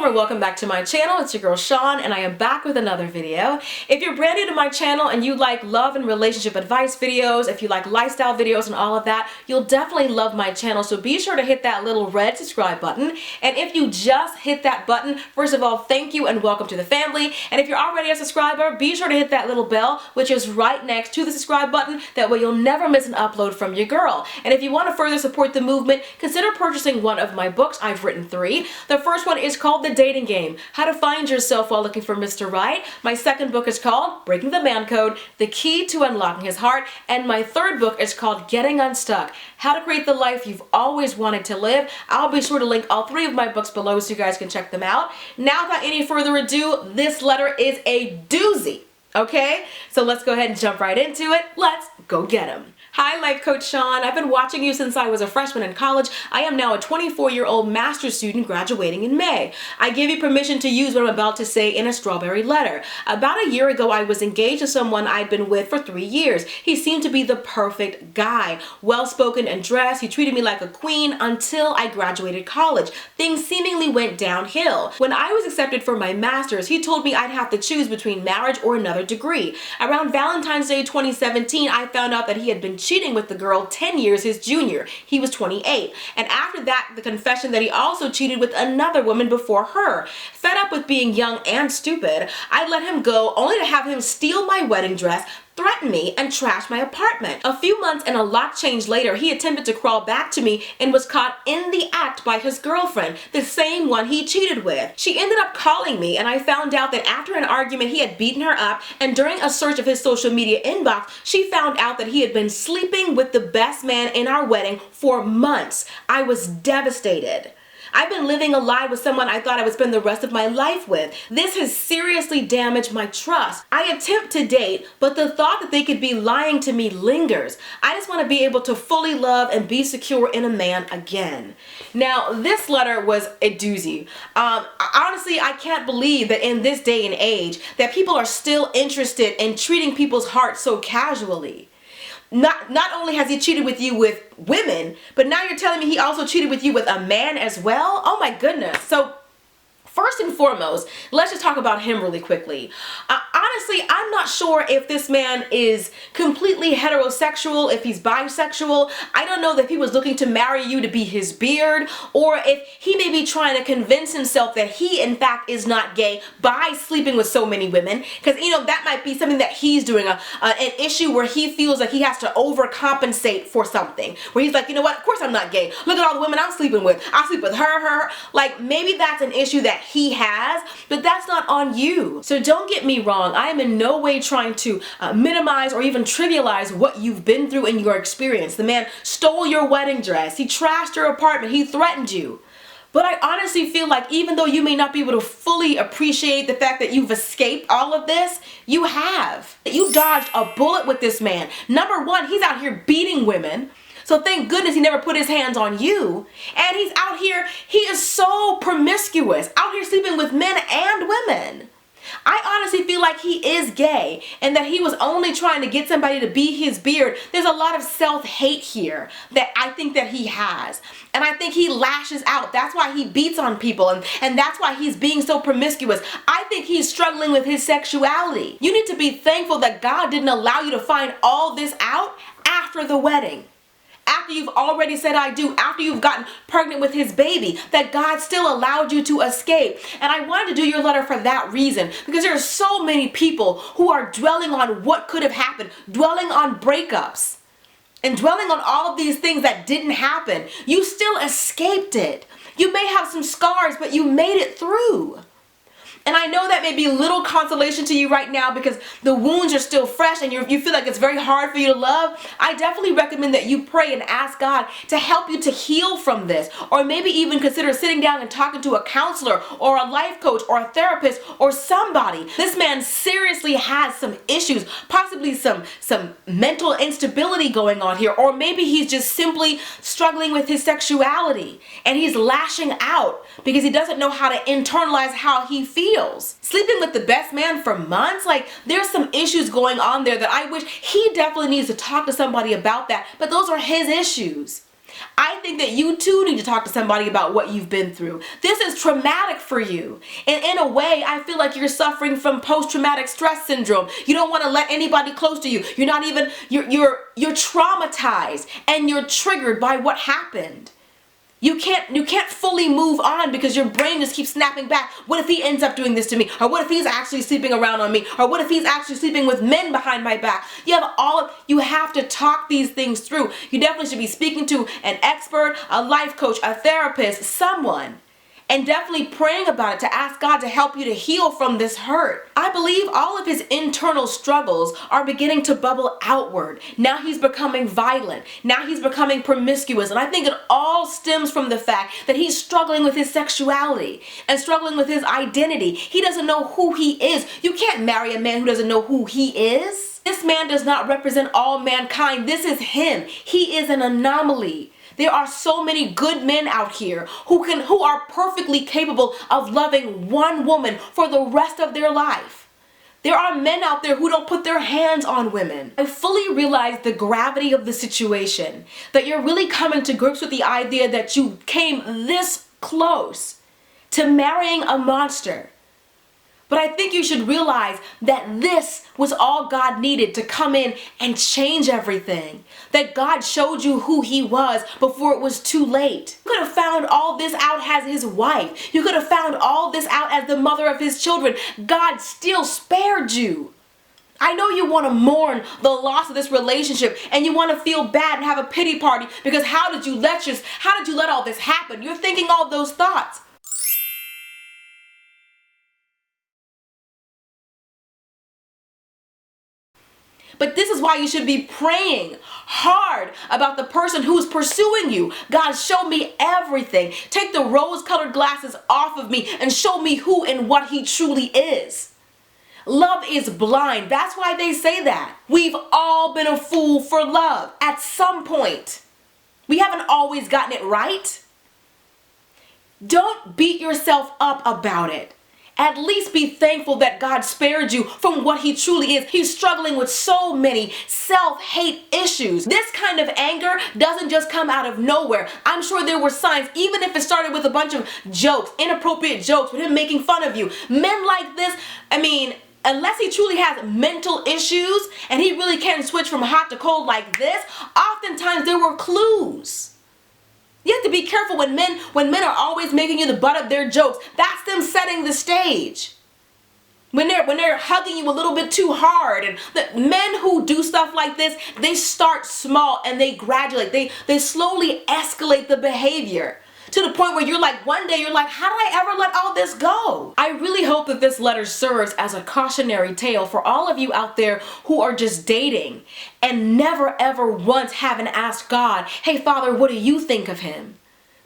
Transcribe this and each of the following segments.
or welcome back to my channel. It's your girl Sean and I am back with another video. If you're brand new to my channel and you like love and relationship advice videos, if you like lifestyle videos and all of that, you'll definitely love my channel. So be sure to hit that little red subscribe button. And if you just hit that button, first of all, thank you and welcome to the family. And if you're already a subscriber, be sure to hit that little bell, which is right next to the subscribe button. That way you'll never miss an upload from your girl. And if you want to further support the movement, consider purchasing one of my books. I've written 3. The first one is called The Dating Game: How to Find Yourself While Looking for Mr. Right. My second book is called Breaking the Man Code: The Key to Unlocking His Heart. And my third book is called Getting Unstuck: How to Create the Life You've Always Wanted to Live. I'll be sure to link all 3 of my books below so you guys can check them out. Now, without any further ado, this letter is a doozy. Okay, so let's go ahead and jump right into it. Let's go get him. Hi, Life Coach Sean. I've been watching you since I was a freshman in college. I am now a 24-year-old master's student graduating in May. I give you permission to use what I'm about to say in a strawberry letter. About a year ago, I was engaged to someone I'd been with for 3 years. He seemed to be the perfect guy. Well-spoken and dressed, he treated me like a queen until I graduated college. Things seemingly went downhill. When I was accepted for my master's, he told me I'd have to choose between marriage or another degree. Around Valentine's Day 2017, I found out that he had been cheating with the girl 10 years his junior. He was 28. And after that, the confession that he also cheated with another woman before her. Fed up with being young and stupid, I let him go only to have him steal my wedding dress, threaten me, and trash my apartment. A few months and a lock change later, he attempted to crawl back to me and was caught in the act by his girlfriend, the same one he cheated with. She ended up calling me, and I found out that after an argument, he had beaten her up, and during a search of his social media inbox, she found out that he had been sleeping with the best man in our wedding for months. I was devastated. I've been living a lie with someone I thought I would spend the rest of my life with. This has seriously damaged my trust. I attempt to date, but the thought that they could be lying to me lingers. I just want to be able to fully love and be secure in a man again. Now, this letter was a doozy. Honestly, I can't believe that in this day and age that people are still interested in treating people's hearts so casually. Not only has he cheated with you with women, but now you're telling me he also cheated with you with a man as well? Oh my goodness. So first and foremost, let's just talk about him really quickly. Honestly, I'm not sure if this man is completely heterosexual, if he's bisexual. I don't know if he was looking to marry you to be his beard, or if he may be trying to convince himself that he, in fact, is not gay by sleeping with so many women. Because, you know, that might be something that he's doing, an issue where he feels like he has to overcompensate for something. Where he's like, you know what, of course I'm not gay. Look at all the women I'm sleeping with. I sleep with her. Like, maybe that's an issue that he has, but that's not on you. So don't get me wrong. I am in no way trying to minimize or even trivialize what you've been through in your experience. The man stole your wedding dress. He trashed your apartment. He threatened you. But I honestly feel like even though you may not be able to fully appreciate the fact that you've escaped all of this, you have. You dodged a bullet with this man. Number one, he's out here beating women. So thank goodness he never put his hands on you. And he's out here, he is so promiscuous, out here sleeping with men and women. I honestly feel like he is gay and that he was only trying to get somebody to be his beard. There's a lot of self-hate here that I think that he has. And I think he lashes out. That's why he beats on people and that's why he's being so promiscuous. I think he's struggling with his sexuality. You need to be thankful that God didn't allow you to find all this out after the wedding. After you've already said I do, after you've gotten pregnant with his baby, that God still allowed you to escape. And I wanted to do your letter for that reason, because there are so many people who are dwelling on what could have happened, dwelling on breakups, and dwelling on all of these things that didn't happen. You still escaped it. You may have some scars, but you made it through. And I know that may be little consolation to you right now because the wounds are still fresh and you feel like it's very hard for you to love. I definitely recommend that you pray and ask God to help you to heal from this. Or maybe even consider sitting down and talking to a counselor or a life coach or a therapist or somebody. This man seriously has some issues, possibly some mental instability going on here. Or maybe he's just simply struggling with his sexuality and he's lashing out because he doesn't know how to internalize how he feels. Sleeping with the best man for months, like there's some issues going on there that I wish he definitely needs to talk to somebody about that, but those are his issues. I think that you too need to talk to somebody about what you've been through. This is traumatic for you. And in a way, I feel like you're suffering from post-traumatic stress syndrome. You don't want to let anybody close to you. You're not even, you're traumatized and you're triggered by what happened. You can't fully move on because your brain just keeps snapping back. What if he ends up doing this to me? Or what if he's actually sleeping around on me? Or what if he's actually sleeping with men behind my back? You have to talk these things through. You definitely should be speaking to an expert, a life coach, a therapist, someone. And definitely praying about it to ask God to help you to heal from this hurt. I believe all of his internal struggles are beginning to bubble outward. Now he's becoming violent. Now he's becoming promiscuous. And I think it all stems from the fact that he's struggling with his sexuality and struggling with his identity. He doesn't know who he is. You can't marry a man who doesn't know who he is. This man does not represent all mankind. This is him. He is an anomaly. There are so many good men out here who are perfectly capable of loving one woman for the rest of their life. There are men out there who don't put their hands on women. I fully realize the gravity of the situation, that you're really coming to grips with the idea that you came this close to marrying a monster. But I think you should realize that this was all God needed to come in and change everything. That God showed you who he was before it was too late. You could have found all this out as his wife. You could have found all this out as the mother of his children. God still spared you. I know you want to mourn the loss of this relationship and you want to feel bad and have a pity party because how did you let all this happen? You're thinking all those thoughts. But this is why you should be praying hard about the person who's pursuing you. God, show me everything. Take the rose-colored glasses off of me and show me who and what he truly is. Love is blind. That's why they say that. We've all been a fool for love at some point. We haven't always gotten it right. Don't beat yourself up about it. At least be thankful that God spared you from what he truly is. He's struggling with so many self-hate issues. This kind of anger doesn't just come out of nowhere. I'm sure there were signs, even if it started with a bunch of jokes, inappropriate jokes, with him making fun of you. Men like this, unless he truly has mental issues and he really can switch from hot to cold like this, oftentimes there were clues. You have to be careful when men are always making you the butt of their jokes. That's them setting the stage. When they're hugging you a little bit too hard. And the men who do stuff like this, they start small and they graduate. They slowly escalate the behavior. To the point where you're like, one day you're like, how did I ever let all this go? I really hope that this letter serves as a cautionary tale for all of you out there who are just dating and never ever once haven't asked God, hey Father, what do you think of him?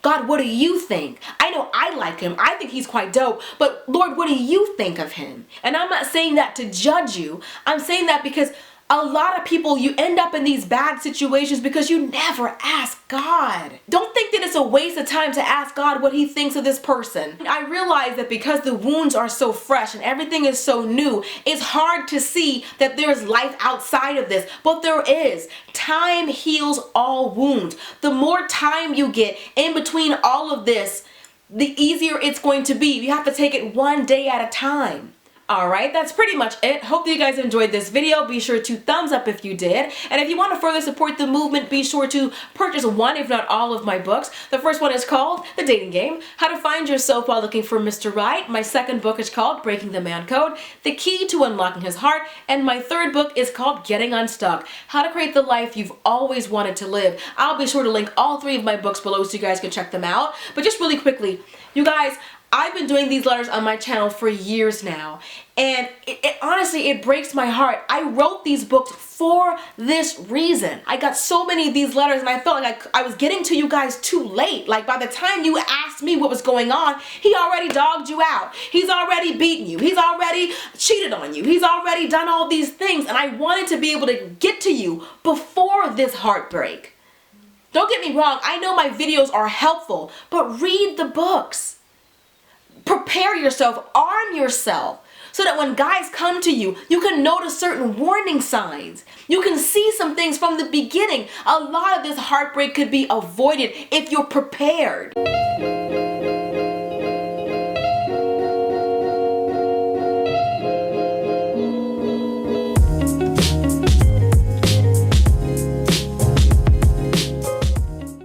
God, what do you think? I know I like him. I think he's quite dope. But Lord, what do you think of him? And I'm not saying that to judge you. I'm saying that because a lot of people, you end up in these bad situations because you never ask God. Don't think that it's a waste of time to ask God what he thinks of this person. I realize that because the wounds are so fresh and everything is so new, it's hard to see that there's life outside of this, but there is. Time heals all wounds. The more time you get in between all of this, the easier it's going to be. You have to take it one day at a time. Alright, that's pretty much it. Hope you guys enjoyed this video. Be sure to thumbs up if you did. And if you want to further support the movement, be sure to purchase one, if not all, of my books. The first one is called The Dating Game, How to Find Yourself While Looking for Mr. Right. My second book is called Breaking the Man Code, The Key to Unlocking His Heart. And my third book is called Getting Unstuck, How to Create the Life You've Always Wanted to Live. I'll be sure to link all three of my books below so you guys can check them out. But just really quickly, you guys, I've been doing these letters on my channel for years now, and honestly, it breaks my heart. I wrote these books for this reason. I got so many of these letters and I felt like I was getting to you guys too late. Like by the time you asked me what was going on, he already dogged you out. He's already beaten you. He's already cheated on you. He's already done all these things, and I wanted to be able to get to you before this heartbreak. Don't get me wrong, I know my videos are helpful, but read the books. Prepare yourself, arm yourself, so that when guys come to you, you can notice certain warning signs. You can see some things from the beginning. A lot of this heartbreak could be avoided if you're prepared.